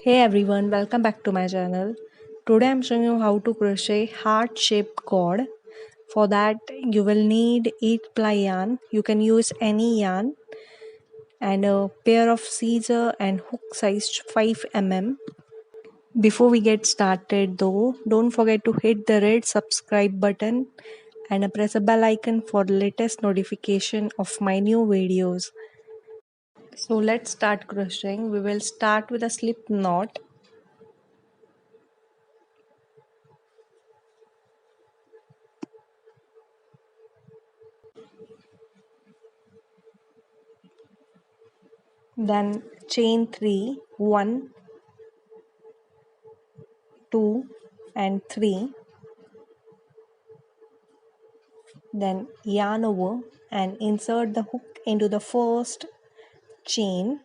Hey everyone, welcome back to my channel. Today I'm showing you how to crochet heart shaped cord. For that you will need 8 ply yarn. You can use any yarn and a pair of scissors and hook sized 5 mm. Before we get started though, don't forget to hit the red subscribe button and press a bell icon for the latest notification of my new videos. So let's start crocheting. We will start with a slip knot. Then chain 3, 1, 2 and 3, then yarn over and insert the hook into the first chain,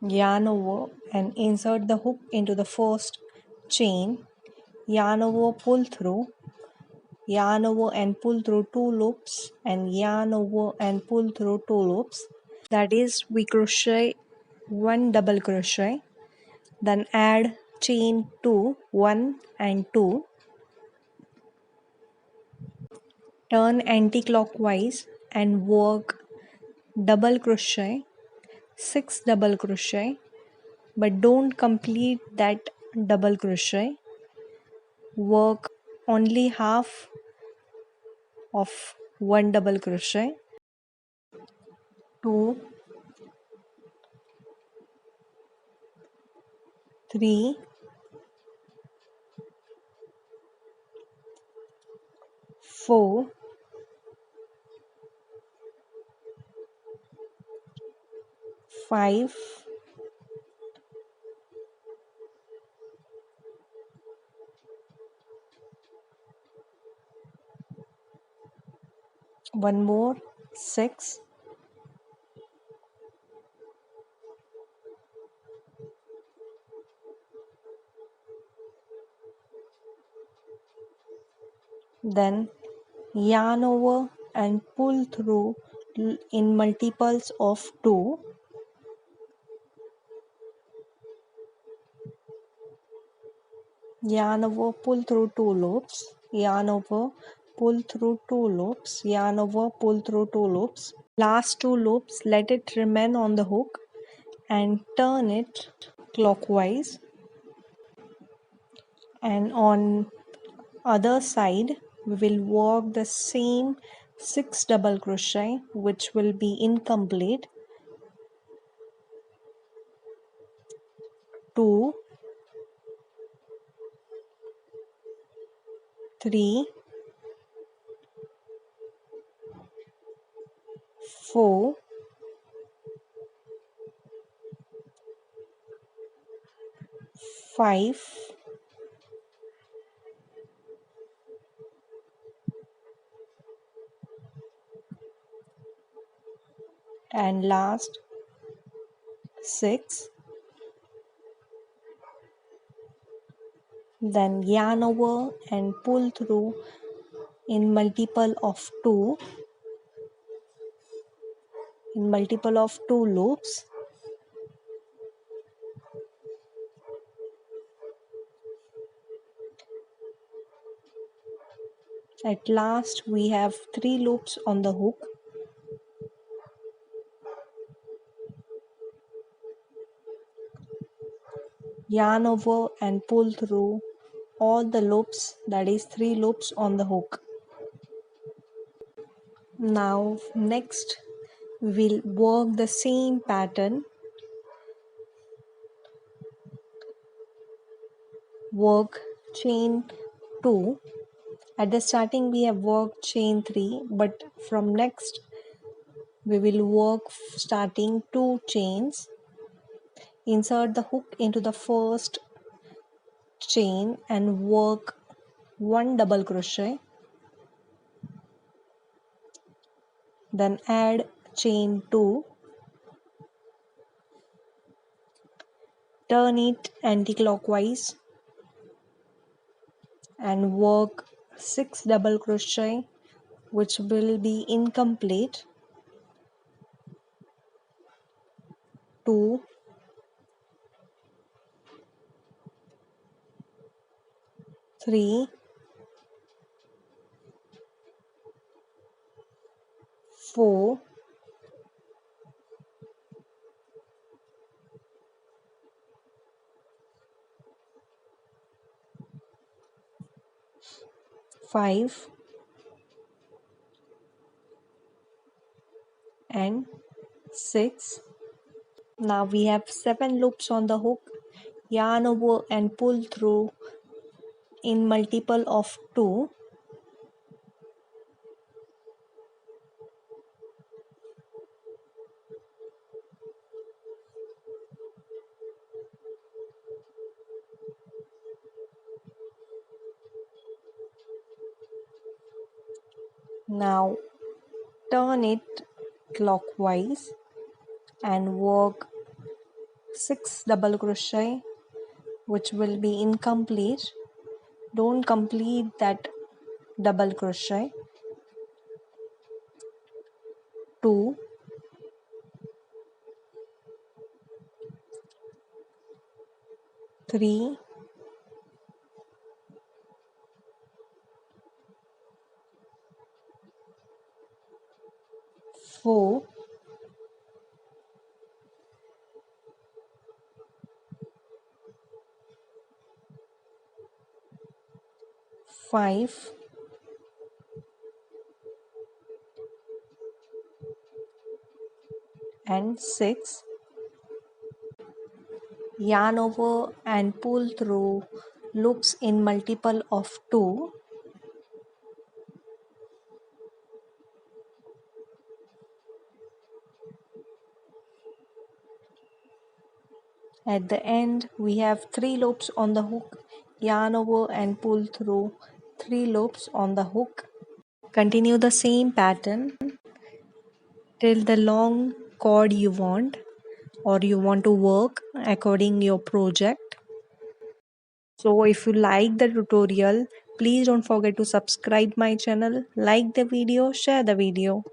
yarn over and insert the hook into the first chain, yarn over, pull through, yarn over and pull through 2 loops and yarn over and pull through 2 loops. That is, we crochet 1 double crochet, then add chain 2, 1 and 2, turn anti-clockwise and work double crochet, 6 double crochet, but don't complete that double crochet. Work only half of 1 double crochet, 2, 3, 4, 5, 1 more, 6, then yarn over and pull through in multiples of 2, yarn over, pull through 2 loops, yarn over, pull through 2 loops, yarn over, pull through 2 loops. Last 2 loops, let it remain on the hook and turn it clockwise, and on other side we will work the same 6 double crochet which will be incomplete. 2, 3, 4, 5, and last 6. Then yarn over and pull through in multiple of 2 loops. At last we have 3 loops on the hook. Yarn over and pull through all the loops, that is 3 loops on the hook. Now next we'll work the same pattern. Work chain 2. At the starting we have worked chain 3, but from next we will work starting 2 chains. Insert the hook into the first chain and work 1 double crochet, then add chain 2, turn it anti-clockwise and work 6 double crochet which will be incomplete. 2, 3, 4, 5 and 6. Now we have 7 loops on the hook. Yarn over and pull through in multiple of 2. Now turn it clockwise and work 6 double crochet, which will be incomplete. Don't complete that double crochet. 2, 3, 4, 5 and 6. Yarn over and pull through loops in multiple of 2. At the end we have 3 loops on the hook. Yarn over and pull through 3 loops on the hook. Continue the same pattern till the long cord you want, or you want to work according your project. So if you like the tutorial, please don't forget to subscribe my channel, like the video, share the video.